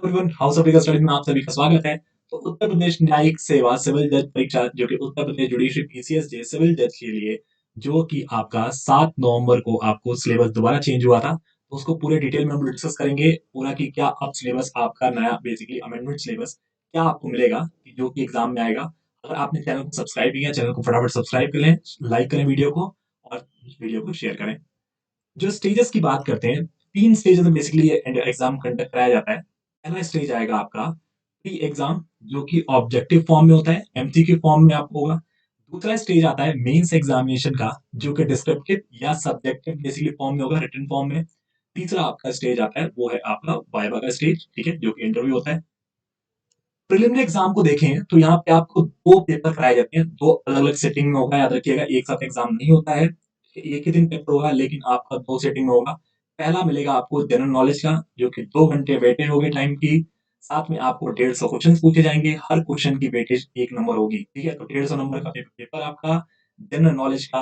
Everyone, house of legal studies में आप सभी का स्वागत है। तो उत्तर प्रदेश न्यायिक सेवा सिविल जज परीक्षा जो कि उत्तर प्रदेश जुडिशरी पीसीएस जे सिविल जज के लिए जो कि आपका 7 नवंबर को आपको सिलेबस दोबारा चेंज हुआ था, तो उसको पूरे डिटेल में हम डिस्कस करेंगे पूरा कि क्या अब सिलेबस आपका नया बेसिकली अमेंडमेंट सिलेबस क्या आपको मिलेगा कि जो कि एग्जाम में आएगा। अगर आपने चैनल को सब्सक्राइब किया, चैनल को फटाफट सब्सक्राइब कर लें, लाइक करें वीडियो को और वीडियो को शेयर करें। जो स्टेजेस की बात करते हैं, 3 स्टेजेस में बेसिकली ये एग्जाम कंडक्ट कराया जाता है। पहला स्टेज आएगा आपका प्री एग्जाम जो कि ऑब्जेक्टिव फॉर्म में होता है, एमसीक्यू फॉर्म में आपको होगा। दूसरा स्टेज आता है मेंस एग्जामिनेशन का जो कि डिस्क्रिप्टिव या सब्जेक्टिव बेसिकली फॉर्म में होगा, रिटन फॉर्म में। तीसरा आपका स्टेज आता है वो है आपका वाइवा का स्टेज, ठीक है, जो कि इंटरव्यू होता है। प्रिलिमिनरी एग्जाम को देखें तो यहाँ पे आपको 2 पेपर कराए जाते हैं, 2 अलग-अलग सेटिंग में होगा, याद रखिएगा एक साथ एग्जाम नहीं होता है। एक ही दिन पेपर होगा लेकिन आपका 2 सेटिंग में होगा। पहला मिलेगा आपको जनरल नॉलेज का जो कि 2 घंटे वेटेज होगी टाइम की। साथ में आपको 150 क्वेश्चंस पूछे जाएंगे, हर क्वेश्चन की वेटेज 1 नंबर होगी, ठीक है। तो 150 नंबर का पेपर आपका जनरल नॉलेज का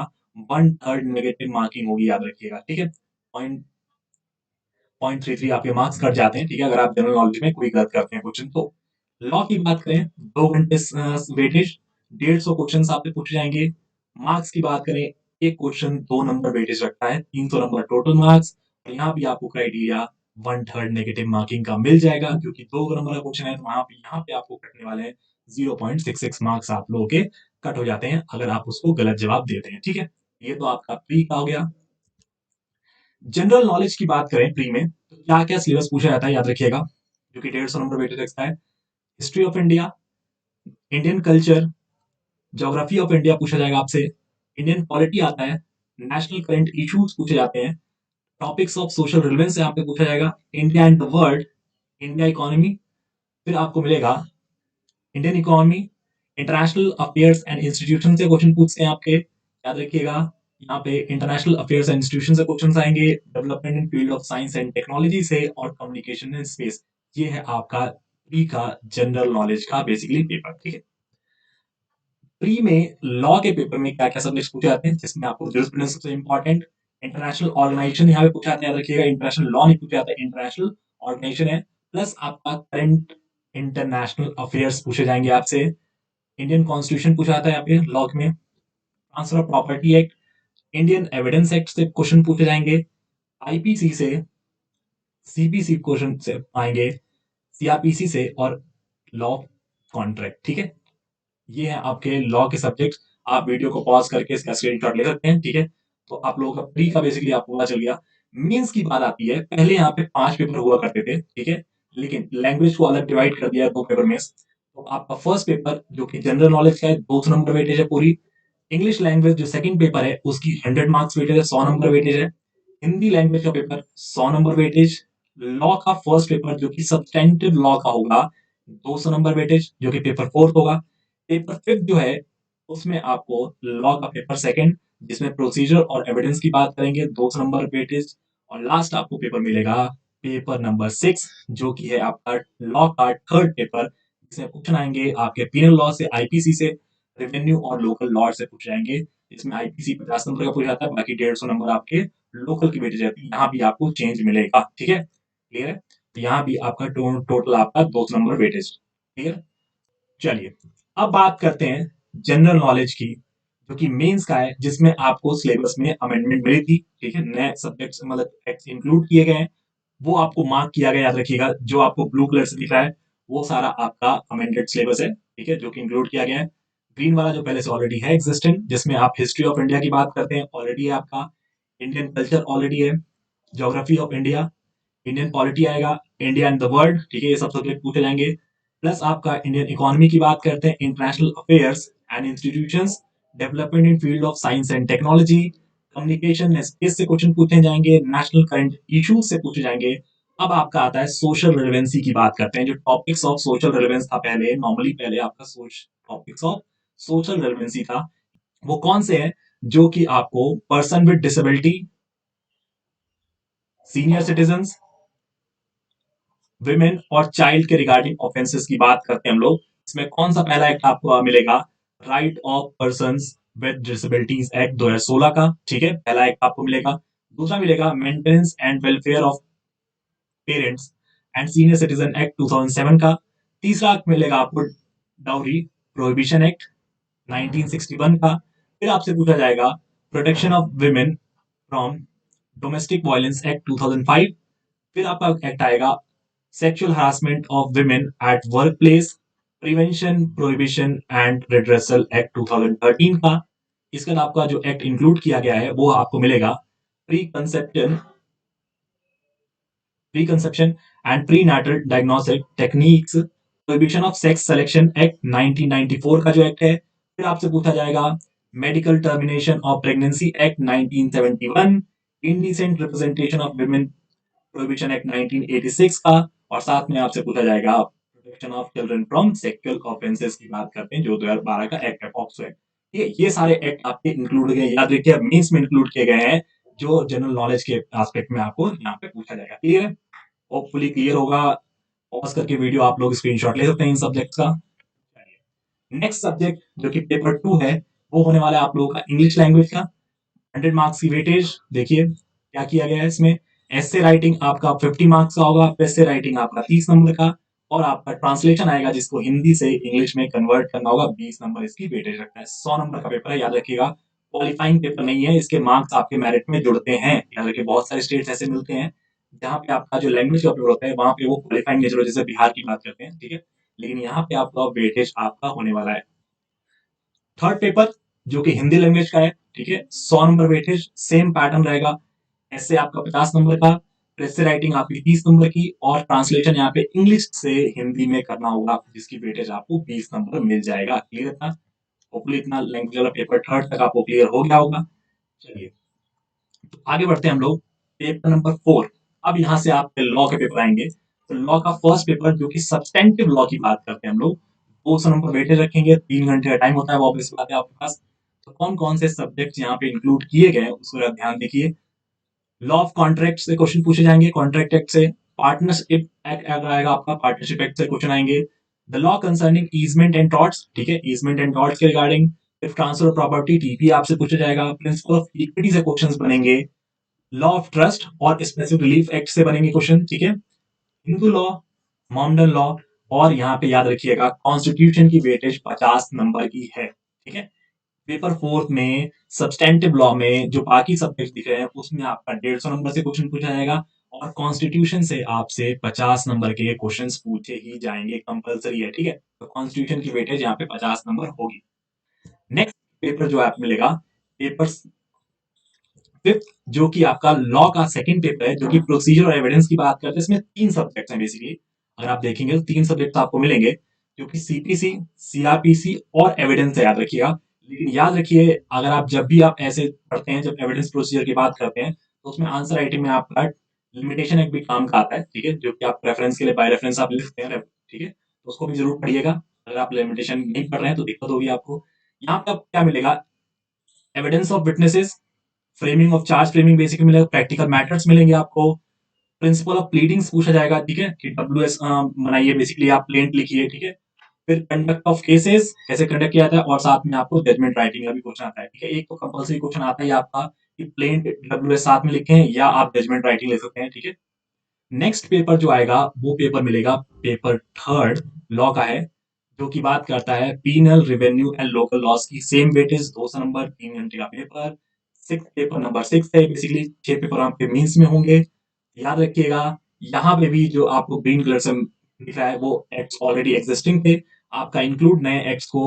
1/3 नेगेटिव मार्किंग होगी, याद रखिएगा, ठीक है। पॉइंट 0.33 आपके मार्क्स कट जाते हैं, ठीक है, अगर आप जनरल नॉलेज में कोई गलत करते हैं क्वेश्चन तो। लॉ की बात करें, 2 घंटे वेटेज, 150 क्वेश्चन आपसे पूछे जाएंगे। मार्क्स की बात करें, एक क्वेश्चन 2 नंबर वेटेज रखता है, 300 नंबर टोटल मार्क्स। और यहाँ भी आपको क्राइटेरिया 1/3 नेगेटिव मार्किंग का मिल जाएगा क्योंकि 2 नंबर का क्वेश्चन है, तो वहां पे यहाँ पे आपको कटने वाले हैं 0.66 मार्क्स आप लोगों के कट हो जाते हैं अगर आप उसको गलत जवाब देते हैं, ठीक है। ये तो आपका प्री का हो गया। जनरल नॉलेज की बात करें प्री में तो क्या क्या सिलेबस पूछा जाता है, याद रखिएगा, जो कि 150 नंबर वेटेज रखता है। History of India, Indian culture, geography of India पूछा जाएगा आपसे। इंडियन पॉलिटी आता है, नेशनल करंट इश्यूज पूछे जाते हैं, टॉपिक्स ऑफ सोशल रिलेवेंस यहाँ पे पूछा जाएगा, India and the world, India economy. फिर आपको मिलेगा Indian economy, international affairs and institution से क्वेश्चन पूछते हैं आपके, याद रखिएगा। यहाँ पे इंटरनेशनल अफेयर्स एंड इंस्टीट्यूशन से क्वेश्चन आएंगे, development in field of science and technology से, और कम्युनिकेशन इन स्पेस। ये है आपका प्री का जनरल नॉलेज का बेसिकली पेपर, ठीक है। प्री में लॉ के पेपर में क्या क्या सब्जेक्ट पूछे जाते हैं, जिसमें आपको जूरिस्प्रूडेंस सबसे इंपॉर्टेंट, इंटरनेशनल ऑर्गेनाइजेशन यहाँ पे पूछा जाता है, याद रखिएगा, इंटरनेशनल लॉ नहीं पूछा जाता है, इंटरनेशनल ऑर्गेनाइजेशन है। प्लस आपका करंट इंटरनेशनल अफेयर्स पूछे जाएंगे आपसे। इंडियन कॉन्स्टिट्यूशन पूछा जाता है यहाँ पे लॉ में, transfer of property act, Indian evidence act से क्वेश्चन पूछे जाएंगे, आईपीसी से, सीपीसी क्वेश्चन से आएंगे, सीआरपीसी से, और लॉ कॉन्ट्रैक्ट, ठीक है। ये है आपके लॉ के सब्जेक्ट। आप वीडियो को पॉज करके इसका स्क्रीनशॉट ले सकते हैं, ठीक है। तो आप लोगों का प्री का बेसिकली आपको पता चल गया। मींस की बात आती है, पहले यहाँ पे 5 पेपर हुआ करते थे, ठीक है, लेकिन लैंग्वेज को अलग डिवाइड कर दिया 2 पेपर में। तो आपका फर्स्ट पेपर जो कि जनरल नॉलेज का है, 200 नंबर वेटेज है पूरी। इंग्लिश लैंग्वेज जो सेकंड पेपर है उसकी 100 मार्क्स वेटेज है, 100 नंबर वेटेज है। हिंदी लैंग्वेज का पेपर 100 नंबर वेटेज। लॉ का फर्स्ट पेपर जो कि सब्सटेंटिव लॉ का होगा, 200 नंबर वेटेज, जो कि पेपर फोर्थ होगा। पेपर फिफ्थ जो है उसमें आपको लॉ का पेपर सेकंड, जिसमें प्रोसीजर और एविडेंस की बात करेंगे, 200 नंबर वेटेज। और लास्ट आपको पेपर मिलेगा पेपर नंबर 6 जो कि है आपका लॉ का थर्ड पेपर, जिसमें क्वेश्चन आएंगे आपके पीनल लॉ से, आईपीसी से, रेवेन्यू और लोकल लॉ से पूछे जाएंगे। इसमें आईपीसी 50 नंबर का पूछा जाता है, बाकी 150 नंबर आपके लोकल की वेटेज रहती है। यहाँ भी आपको चेंज मिलेगा, ठीक है, क्लियर है। तो यहाँ भी आपका टोटल आपका 200 नंबर वेटेज, क्लियर। चलिए अब बात करते हैं जनरल नॉलेज की, जो कि मेंस का है, जिसमें आपको सिलेबस में अमेंडमेंट मिली थी, ठीक है, नए सब्जेक्ट्स मतलब इंक्लूड किए गए हैं, वो आपको मार्क किया गया, याद रखिएगा। जो आपको ब्लू कलर से दिख रहा है वो सारा आपका अमेंडेड सिलेबस है, ठीक है, जो कि इंक्लूड किया गया है। ग्रीन वाला जो पहले से ऑलरेडी है एग्जिस्टेंट, जिसमें आप हिस्ट्री ऑफ इंडिया की बात करते हैं, ऑलरेडी है आपका। इंडियन कल्चर ऑलरेडी है, geography of India, Indian polity आएगा, इंडिया एंड द वर्ल्ड, ठीक है, ये सब सब्जेक्ट पूछे जाएंगे। प्लस आपका इंडियन इकोनॉमी की बात करते हैं, international affairs and institutions, development in field of science and technology, communication skills से क्वेश्चन पूछे जाएंगे, नेशनल करंट इश्यूज से पूछे जाएंगे। अब आपका आता है सोशल रिलेवेंसी की बात करते हैं, जो टॉपिक्स ऑफ सोशल रिलेवेंस था पहले, नॉर्मली पहले आपका टॉपिक्स ऑफ सोशल रिलेवेंसी था, वो कौन से हैं, जो कि आपको person with disability, senior citizen, women और चाइल्ड के रिगार्डिंग ऑफेंसेस की बात करते हैं हम लोग। इसमें कौन सा पहला एक्ट आपको मिलेगा, right of person with disabilities act 2016 का, ठीक है, पहला एक्ट आपको मिलेगा। दूसरा मिलेगा maintenance and welfare of parents and senior citizen act 2007 का। तीसरा मिलेगा आपको डाउरी प्रोहिबिशन एक्ट 1961 का। फिर आपसे पूछा जाएगा protection of women from domestic violence act 2005। फिर आपका एक्ट आएगा sexual harassment of women at work place prevention prohibition and redressal act 2013 का। इसके बाद आपका जो एक्ट इंक्लूड किया गया है वो आपको मिलेगा pre conception preconception and prenatal diagnostic techniques prohibition of sex selection act 1994 का जो एक्ट है। फिर आपसे पूछा जाएगा medical termination of pregnancy act 1971, indecent representation of women prohibition act 1986 का। और साथ में आपसे पूछा जाएगा protection of children from sexual offences की बात करते हैं जो 2012 का एक्ट है पॉक्सो एक्ट। ये सारे एक्ट आपके इंक्लूड गए, याद रखिए मेंस में इंक्लूड किए गए हैं जो जनरल नॉलेज के एस्पेक्ट में आपको यहाँ पे पूछा जाएगा। क्लियर है? होपफुली क्लियर होगा। पॉज करके वीडियो आप लोग स्क्रीनशॉट ले सकते हैं इन सब्जेक्ट का। नेक्स्ट सब्जेक्ट जो कि पेपर 2 है वो होने वाला है आप लोगों का इंग्लिश लैंग्वेज का। 100 मार्क्स की वेटेज। देखिए क्या किया गया है इसमें। एसे राइटिंग आपका 50 मार्क्स का होगा, एसे राइटिंग आपका 30 नंबर का, और आपका ट्रांसलेशन आएगा जिसको हिंदी से इंग्लिश में कन्वर्ट करना होगा, 20 नंबर इसकी वेटेज रखना है। 100 नंबर का पेपर है, याद रखिएगा। क्वालिफाइंग पेपर नहीं है, इसके मार्क्स आपके मेरिट में जुड़ते हैं। याद रखिए बहुत सारे स्टेट्स ऐसे मिलते हैं जहाँ पे आपका जो लैंग्वेज का पेपर होता है वहां पे वो क्वालिफाइंग नेचर हो, जैसे बिहार की बात करते हैं, ठीक है। लेकिन यहाँ पे आपका वेटेज आपका होने वाला है। थर्ड पेपर जो कि हिंदी लैंग्वेज का है, ठीक है, 100 नंबर वेटेज, सेम पैटर्न रहेगा। ऐसे आपका 50 नंबर का, ऐसे राइटिंग आपकी 30 नंबर की, और ट्रांसलेशन यहाँ पे इंग्लिश से हिंदी में करना होगा जिसकी वेटेज आपको 20 नंबर मिल जाएगा। क्लियर था? होपफुली इतना लैंग्वेज वाला पेपर थर्ड तक आपको क्लियर हो गया होगा। चलिए तो आगे बढ़ते हैं हम लोग। Paper number 4। अब यहाँ से आप लॉ के पेपर आएंगे। तो लॉ का फर्स्ट पेपर जो कि सब्सटेंटिव लॉ की बात करते हैं हम लोग, 200 नंबर वेटेज रखेंगे, 3 घंटे का टाइम होता है, वो ऑब्वियस बात है आपके पास। तो कौन कौन से सब्जेक्ट यहाँ पे इंक्लूड किए गए उसको ध्यान देखिए। लॉ ऑफ कॉन्ट्रैक्ट से क्वेश्चन पूछे जाएंगे, कॉन्ट्रैक्ट एक्ट से। पार्टनरशिप एक्ट आएगा आपका, पार्टनरशिप एक्ट से क्वेश्चन आएंगे। The law concerning easement and torts, ठीक है, ईजमेंट एंड टॉर्ट्स के रिगार्डिंग। फिर ट्रांसफर ऑफ प्रॉपर्टी, टीपी आपसे पूछा जाएगा। प्रिंसिपल ऑफ इक्विटी से क्वेश्चंस बनेंगे। लॉ ऑफ ट्रस्ट और स्पेसिफिक रिलीफ एक्ट से बनेंगे क्वेश्चन, ठीक है। हिंदू लॉ, मॉमडन लॉ, और यहाँ पे याद रखिएगा कॉन्स्टिट्यूशन की वेटेज 50 नंबर की है, ठीक है। पेपर फोर्थ में सब्सटेंटिव लॉ में जो बाकी सब्जेक्ट दिख रहे हैं उसमें आपका 150 नंबर से क्वेश्चन पूछा जाएगा, और कॉन्स्टिट्यूशन से आपसे 50 नंबर के क्वेश्चंस पूछे ही जाएंगे, कंपलसरी है, ठीक है। तो कॉन्स्टिट्यूशन की वेटेज यहाँ पे 50 नंबर होगी। नेक्स्ट पेपर जो आप मिलेगा, पेपर फिफ्थ, जो कि आपका लॉ का सेकंड पेपर है, जो कि प्रोसीजर और एविडेंस की बात करते हैं। इसमें 3 सब्जेक्ट्स हैं बेसिकली। अगर आप देखेंगे तो 3 सब्जेक्ट आपको मिलेंगे, जो कि सीपीसी, सीआरपीसी और एविडेंस है, याद रखिएगा। लेकिन याद रखिए अगर आप जब भी आप ऐसे पढ़ते हैं, जब एविडेंस प्रोसीजर की बात करते हैं, तो उसमें आंसर राइटिंग में आपका लिमिटेशन एक भी काम का आता है, ठीक है, जो कि आप रेफरेंस के लिए बाय रेफरेंस आप लिखते हैं, ठीक है। तो उसको भी जरूर पढ़िएगा। अगर आप लिमिटेशन नहीं पढ़ रहे हैं तो दिक्कत होगी आपको। यहाँ पे आपको क्या मिलेगा, evidence of witnesses, framing of charge framing basically मिलेगा, प्रैक्टिकल मैटर्स मिलेंगे आपको। प्रिंसिपल ऑफ प्लीडिंग्स पूछा जाएगा, ठीक है, कि डब्ल्यूएस बनाइए, बेसिकली आप प्लेंट लिखिए, ठीक है। फिर कंडक्ट ऑफ केसेस, कैसे कंडक्ट किया जाता है, और साथ में आपको जजमेंट राइटिंग का भी क्वेश्चन आता है, ठीक है। एक तो कंपलसरी क्वेश्चन आता है आपका कि प्लेंट डब्ल्यूएस साथ में लिखें, या आप जजमेंट राइटिंग लिख सकते हैं, ठीक है। नेक्स्ट पेपर जो आएगा वो पेपर मिलेगा, पेपर थर्ड लॉ का है, जो की बात करता है penal revenue and local laws की। सेम वेटेज 200 नंबर, 3 घंटे का पेपर। सिक्स पेपर नंबर 6 है, बेसिकली 6 पेपर आपके मीन्स में होंगे। याद रखिएगा यहाँ पे भी जो आपको ग्रीन कलर से दिख रहा है वो एक्ट्स ऑलरेडी एग्जिस्टिंग थे। आपका इंक्लूड नए एक्ट्स को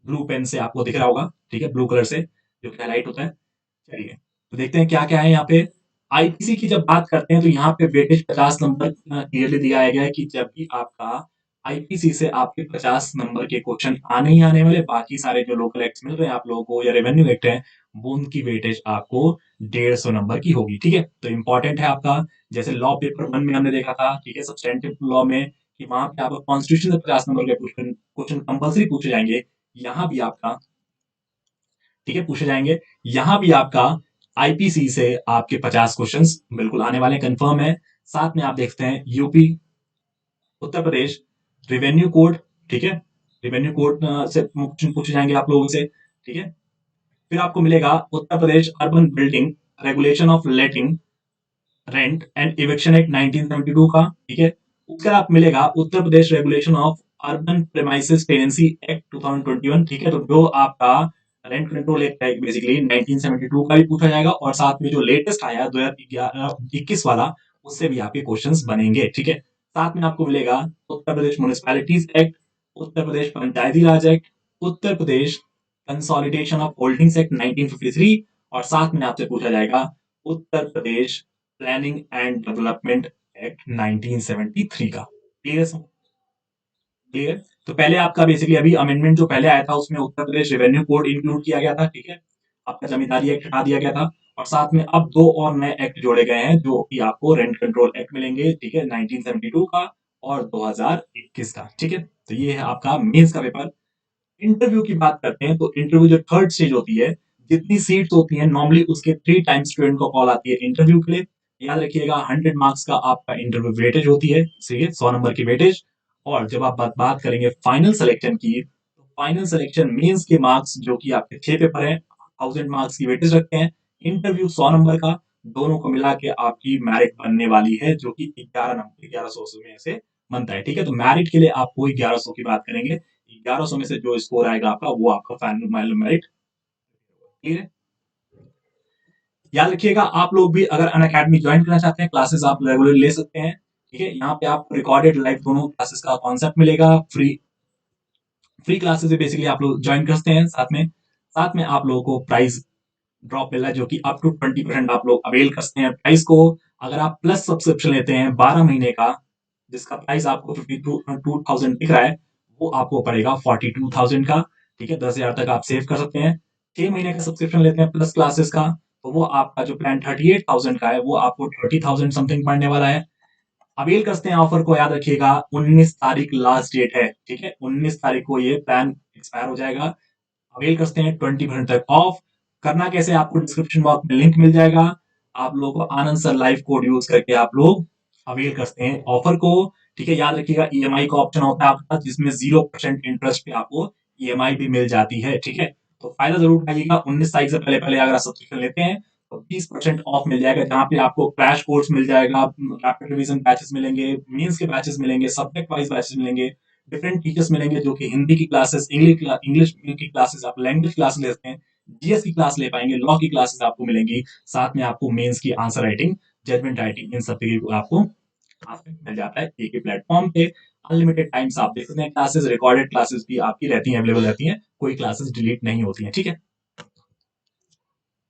ब्लू पेन से आपको दिख रहा होगा, ठीक है, ब्लू कलर से जो हाईलाइट होता है। चलिए तो देखते हैं क्या क्या है यहाँ पे। आईपीसी की जब बात करते हैं तो यहाँ पे वेटेज 50 नंबर क्लियरली दिया गया है कि जब भी आपका आईपीसी से आपके 50 नंबर के क्वेश्चन आने ही आने वाले, बाकी सारे जो लोकल एक्ट मिल रहे हैं आप लोगों को या रेवेन्यू एक्ट है, वो उनकी वेटेज आपको 150 नंबर की होगी, ठीक है। तो इंपॉर्टेंट है आपका, जैसे लॉ पेपर 1 में हमने देखा था, ठीक है, सब्सटेंटिव लॉ में, कि वहां पे आपको कॉन्स्टिट्यूशन से 50 नंबर के क्वेश्चन क्वेश्चन कंपलसरी पूछे जाएंगे। यहाँ भी आपका, ठीक है, पूछे जाएंगे। यहाँ भी आपका आईपीसी से आपके 50 क्वेश्चंस बिल्कुल आने वाले, कंफर्म है। साथ में आप देखते हैं UP, Uttar Pradesh revenue code, ठीक है, रिवेन्यू कोड से क्वेश्चन पूछे जाएंगे आप लोगों से, ठीक है। फिर आपको मिलेगा Uttar Pradesh urban building regulation of letting rent and eviction act 1972 का, ठीक है। उसके बाद मिलेगा Uttar Pradesh regulation of urban premises tenancy act 2021, ठीक है। तो जो आपका रेंट कंट्रोल एक्ट है बेसिकली 1972 का भी पूछा जाएगा, और साथ में जो लेटेस्ट आया 2021 वाला, उससे भी आपके क्वेश्चंस बनेंगे, ठीक है। साथ में आपको मिलेगा Uttar Pradesh municipalities act, Uttar Pradesh Panchayati Raj act, Uttar Pradesh consolidation of holdings act 1953, और साथ में आपसे पूछा जाएगा Uttar Pradesh planning and development act 1973 का। क्लियर है? क्लियर। तो पहले आपका बेसिकली अभी अमेंडमेंट जो पहले आया था उसमें Uttar Pradesh revenue code include किया गया था, ठीक है। आपका जमींदारी एक्ट हटा दिया गया था, और साथ में अब दो और नए एक्ट जोड़े गए हैं जो कि आपको रेंट कंट्रोल एक्ट मिलेंगे, ठीक है, 1972 का और 2021 का, ठीक है। तो ये है आपका मेंस का पेपर। इंटरव्यू की बात करते हैं तो इंटरव्यू जो थर्ड स्टेज होती है, जितनी सीट्स होती हैं नॉर्मली उसके 3 टाइम्स स्टूडेंट को कॉल आती है इंटरव्यू के लिए। याद रखिएगा 100 मार्क्स का आपका इंटरव्यू वेटेज होती है, ठीक है, 100 नंबर की वेटेज। और जब आप बात करेंगे फाइनल सिलेक्शन की, तो फाइनल सिलेक्शन मीन्स के मार्क्स जो कि आपके 6 पेपर हैं, 1000 मार्क्स की वेटेज रखते हैं। इंटरव्यू 100 नंबर का, दोनों को मिला के आपकी मेरिट बनने वाली है, जो कि 11 नंबर 1100 में से बनता है, ठीक है। तो मेरिट के लिए आपको 1100 की बात करेंगे, 1100 में से जो स्कोर आएगा आपका वो आपका फाइनल मेरिट। क्लियर है? याद रखिएगा आप लोग भी अगर अन अकेडमी ज्वाइन करना चाहते हैं, क्लासेस आप रेगुलर ले सकते हैं, ठीक है। यहाँ पे आपको रिकॉर्डेड लाइव दोनों क्लासेस का कॉन्सेप्ट मिलेगा, फ्री फ्री क्लासेस बेसिकली आप लोग ज्वाइन करते हैं। साथ में आप लोगों को प्राइस ड्रॉप मिल रहा है, जो कि अप टू 20% आप लोग अवेल करते हैं प्राइस को। अगर आप प्लस सब्सक्रिप्शन लेते हैं 12 महीने का, जिसका प्राइस आपको 52,000 दिख रहा है, वो आपको पड़ेगा 42,000 का, ठीक है। 10,000 तक आप सेव कर सकते हैं। 6 महीने का सब्सक्रिप्शन लेते हैं प्लस क्लासेस का, तो वो आपका जो प्लान 38,000 का है वो आपको 30,000 समथिंग पड़ने वाला है। अवेल करते हैं ऑफर को, याद रखिएगा 19 तारीख लास्ट डेट है, ठीक है। 19 तारीख को ये प्लान एक्सपायर हो जाएगा। अवेल करते हैं 20% तक ऑफ। करना कैसे, आपको डिस्क्रिप्शन बॉक्स में लिंक मिल जाएगा। आप लोगों को आनंद सर लाइव कोड यूज करके आप लोग अवेल करते हैं ऑफर को, ठीक है। याद रखिएगा ईएमआई का ऑप्शन होता है आपके पास, जिसमें 0% इंटरेस्ट पे आपको ईएमआई भी मिल जाती है, ठीक है। तो फायदा जरूर उठाइएगा। 19 तारीख से पहले पहले अगर आप सब्सक्रिप्शन लेते हैं तो 30% ऑफ मिल जाएगा, जहाँ पे आपको क्रैश कोर्स मिल जाएगा, रैपिड रिवीजन बैचेस मिलेंगे, मेंस के बैचेस मिलेंगे, सब्जेक्ट वाइज बैचेस मिलेंगे, डिफरेंट टीचर्स मिलेंगे जो कि हिंदी की क्लासेस, इंग्लिश की क्लासेस, आप लैंग्वेज क्लास लेते हैं, जीएस की क्लास ले पाएंगे, लॉ की क्लासेस आपको मिलेंगी। साथ में आपको मेंस की आंसर राइटिंग, जजमेंट राइटिंग, इन सब की आपको मिल जाता है एक ही प्लेटफॉर्म पे। अनलिमिटेड टाइम्स आप देख सकते हैं क्लासेस, रिकॉर्डेड क्लासेस भी आपकी रहती हैं, अवेलेबल रहती हैं, कोई क्लासेस डिलीट नहीं होती हैं, ठीक है।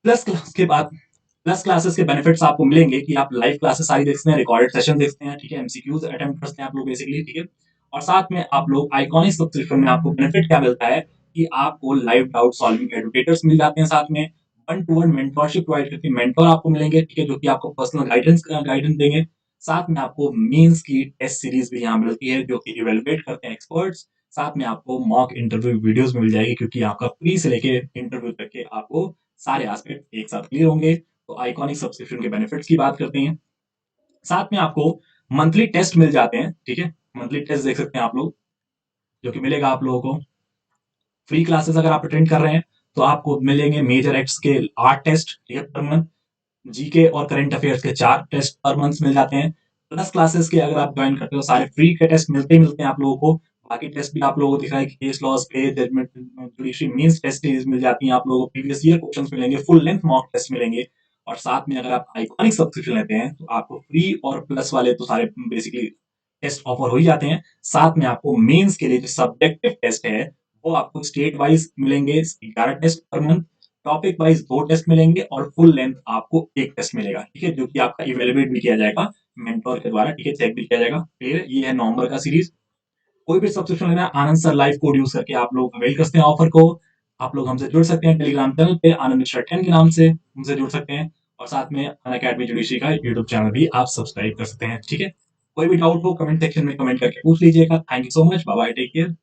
प्लस क्लास के बाद प्लस क्लासेस के बेनिफिट्स आपको मिलेंगे कि आप लाइव क्लासेस सारी देखते हैं, रिकॉर्डेड सेशन देखते हैं, ठीक है, एमसीक्यूज अटेम्प्ट करते हैं आप लोग बेसिकली, ठीक है। और साथ में आप लोग आइकॉनिक सब्सक्रिप्शन में आपको बेनिफिट क्या मिलता है कि आपको लाइव डाउट सॉल्विंग एडुकेटर्स मिल जाते हैं, साथ में one two one mentorship provide करते हैं, मेंटर आपको मिलेंगे, ठीक है, जो कि आपको पर्सनल गाइडेंस देंगे। साथ में आपको मीन्स की टेस्ट सीरीज भी यहाँ मिलती है, जो कि इवेलुएट करते हैं एक्सपर्ट्स। साथ में आपको मॉक इंटरव्यू वीडियोस मिल जाएगी, क्योंकि आपका प्री से लेके इंटरव्यू तक के आपको सारे एस्पेक्ट एक साथ क्लियर होंगे। तो आइकॉनिक सब्सक्रिप्शन के बेनिफिट्स की बात करते हैं। साथ में आपको मंथली टेस्ट मिल जाते हैं, ठीक है। मंथली टेस्ट देख सकते हैं आप लोग, जो कि मिलेगा आप लोगों को। फ्री क्लासेस अगर आप अटेंड कर रहे हैं तो आपको मिलेंगे मेजर एक्ट्स के 8 टेस्ट, ठीक है, पर मंथ। जीके और करंट अफेयर्स के 4 टेस्ट पर मंथ मिल जाते हैं। प्लस क्लासेस के अगर आप ज्वाइन करते हो सारे फ्री के टेस्ट मिलते हैं आप लोगों को। बाकी टेस्ट भी आप लोगों को दिख रहा है कि केस लॉस पे judgement judiciary means test series मिल जाती है आप लोगों को, प्रीवियस ईयर क्वेश्चंस मिलेंगे, फुल लेंथ मॉक टेस्ट मिलेंगे। और साथ में अगर आप आइकॉनिक सब्सक्रिप्शन लेते हैं तो आपको फ्री और प्लस वाले तो सारे बेसिकली टेस्ट ऑफर हो ही जाते हैं। साथ में आपको मेंस के लिए जो सब्जेक्टिव टेस्ट है वो आपको स्टेट वाइज मिलेंगे, 11 test per month. Topic wise 2 test मिलेंगे और फुल लेंथ आपको 1 टेस्ट मिलेगा, ठीक है, जो कि आपका इवेलुएट भी किया जाएगा मेंटोर के द्वारा, ठीक है, चेक भी किया जाएगा। क्लियर है? ये है नवंबर का सीरीज। कोई भी सब्सक्रिप्शन लेना है आनंद सर लाइव कोड यूज करके आप लोग अवेल करते हैं ऑफर को। आप लोग हमसे जुड़ सकते हैं टेलीग्राम चैनल पे आनंद मिश्रा 10 के नाम से हमसे जुड़ सकते हैं, और साथ में अन अकेडमी जुडिशरी का यूट्यूब चैनल भी आप सब्सक्राइब कर सकते हैं, ठीक है। कोई भी डाउट हो कमेंट सेक्शन में कमेंट करके पूछ लीजिएगा। Thank you so much, bye bye, take care.